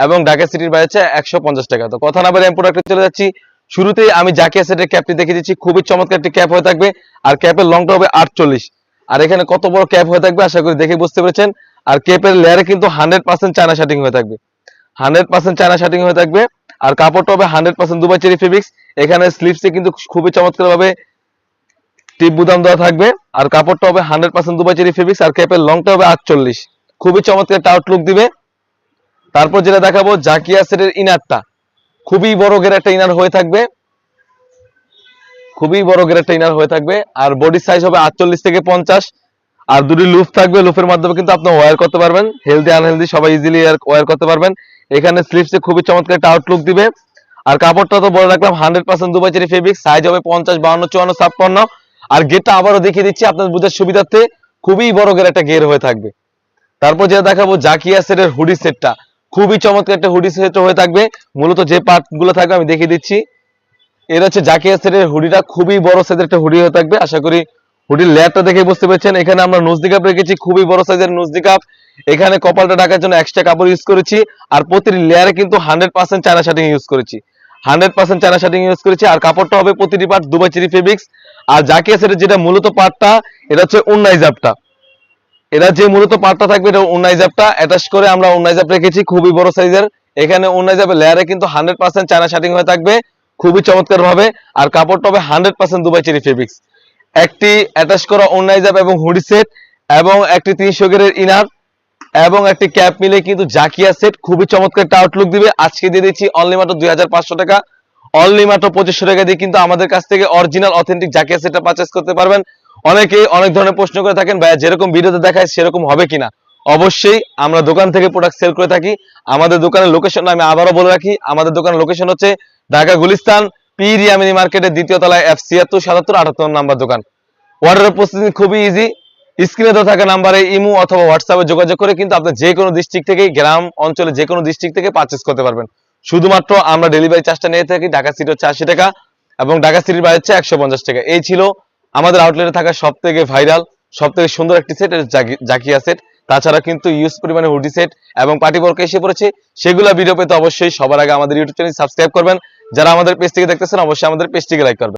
এবং ঢাকা সিটির বাইরে হচ্ছে 150 টাকা। তো কথা না বলে আমি প্রোডাক্টে চলে যাচ্ছি। শুরুতেই আমি জাকিয়া সেটের ক্যাপটি দেখিয়ে দিচ্ছি, খুবই চমৎকার একটি ক্যাপ হয়ে থাকবে। আর ক্যাপের লংটা হবে 48। আর এখানে কত বড় ক্যাপ হয়ে থাকবে আশা করি দেখে বুঝতে পেরেছেন। আর ক্যাপের লেয়ারে কিন্তু 100% চায়না শার্টিং হয়ে থাকবে, 100% চায়না শার্টিং হয়ে থাকবে। আর কাপড়টা হবে 100% দুবাই চেরি ফেব্রিক্স। এখানে স্লিপসে কিন্তু খুবই চমৎকার ভাবে টিপ বুতাম দেওয়া থাকবে। আর কাপড়টা হবে 100% দুবাই চেরি ফেব্রিক্স। আর ক্যাপের লংটা হবে 48। খুবই চমৎকার একটা আউটলুক দিবে। তারপর যেটা দেখাবো জাকিয়া সেটের ইনারটা, খুবই বড় গের একটা ইনার হয়ে থাকবে, খুবই বড় গের একটা ইনার হয়ে থাকবে। আর বডি সাইজ হবে 48 থেকে 50। আর দুটি লুপ থাকবে, লুপের মাধ্যমে কিন্তু আপনি ওয়্যার করতে পারবেন, হেলদি আনহেলদি সবাই ইজিলি ওয়্যার করতে পারবেন। এখানে স্লিপসে খুবই চমৎকার একটা আউটলুক দিবে। আর কাপড়টা তো বলে রাখলাম 100% দুবাই চেরি ফেব্রিক, সাইজ হবে 50, 52, 54, 56। আর গেটটা আবারও দেখিয়ে দিচ্ছি আপনার বুঝার সুবিধার্থে, খুবই বড় গের একটা গের হয়ে থাকবে। তারপর যেটা দেখাবো জাকিয়া সেটের হুডি সেটটা, খুবই চমৎকার একটা হুডি সেট হয়ে থাকবে। মূলত যে পার্ট গুলো থাকবে আমি দেখিয়ে দিচ্ছি। এটা হচ্ছে জাকিয়া সেটের হুডিটা, খুবই বড় সাইজের একটা হুডি হয়ে থাকবে। আশা করি হুডির লেয়ারটা দেখে বুঝতে পেরেছেন। এখানে আমরা নুজদি কাপ রেখেছি, খুবই বড় সাইজের নুজদি কাপ। এখানে কপালটা ঢাকার জন্য এক্সট্রা কাপড় ইউজ করেছি। আর প্রতিটি লেয়ারে কিন্তু 100% চায়না শার্টিং ইউজ করেছি, 100% চায়না শার্টিং ইউজ করেছি। আর কাপড়টা হবে প্রতিটি পার্ট দুবাই চেরি ফেব্রিক্স। আর জাকিয়া সেটের যেটা মূলত পার্টটা, এটা হচ্ছে উন্নাই জাপটা। এটা যে মূলত পার্টটা থাকবে এটা উন্নাই জাপটা অ্যাটাচ করে আমরা উন্নাই জাপ রেখেছি, খুবই বড় সাইজের। এখানে উন্নাই জাপের লেয়ারে কিন্তু 100% চায়না শার্টিং হয়ে থাকবে, খুবই চমৎকার ভাবে। আর কাপড়টা হবে 100% দুবাই চেরি ফেব্রিক্স। একটি অ্যাটাচ করা উন্নাই জাপ এবং হুডি সেট এবং একটি 300 গেরের ইনার এবং একটি ক্যাপ মিলে কিন্তু জাকিয়া সেট খুবই চমৎকার একটা আউটলুক দিবে। আজকে দিয়ে দিচ্ছি অনলি মাত্র 2500 টাকা, অনলি মাত্র 2500 টাকা দিয়ে কিন্তু আমাদের কাছ থেকে অরিজিনাল অথেন্টিক জাকিয়া সেটটা পারচেজ করতে পারবেন। অনেকে অনেক ধরনের প্রশ্ন করে থাকেন, ভাইয়া যেরকম ভিডিওতে দেখায় সেরকম হবে কিনা। অবশ্যই আমরা দোকান থেকে প্রোডাক্ট সেল করে থাকি। আমাদের দোকানের লোকেশন আমি আবারও বলে রাখি, আমাদের দোকানের লোকেশন হচ্ছে ঢাকা গুলিস্তান পীর ইয়ামিনী মার্কেটের দ্বিতীয় তলায় F76 77 78 নাম্বার দোকান। অর্ডারের প্রসেসিং খুবই ইজি। স্ক্রিনে দেওয়া থাকা নাম্বারে ইমো অথবা হোয়াটসঅ্যাপে যোগাযোগ করে কিন্তু আপনি যে কোনো ডিস্ট্রিক্ট থেকে, গ্রাম অঞ্চলে যে কোনো ডিস্ট্রিক্ট থেকে পারচেজ করতে পারবেন। শুধুমাত্র আমরা ডেলিভারি চার্জটা নিয়ে থাকি। ঢাকা সিটি হচ্ছে 80 টাকা এবং ঢাকা সিটির বাইরে হচ্ছে 150 টাকা। এই ছিল আমাদের আউটলেটে থাকা সব থেকে ভাইরাল, সব থেকে সুন্দর একটি সেট, জাকিয়া সেট। তাছাড়া কিন্তু ইউজ পরিমাণে হুডি সেট এবং পার্টি ওয়ার্ক এসে পড়েছে। সেগুলো ভিডিও পেতে অবশ্যই সবার আগে আমাদের ইউটিউব চ্যানেল সাবস্ক্রাইব করবেন। যারা আমাদের পেজ থেকে দেখতেছেন অবশ্যই আমাদের পেজটিকে লাইক করবেন।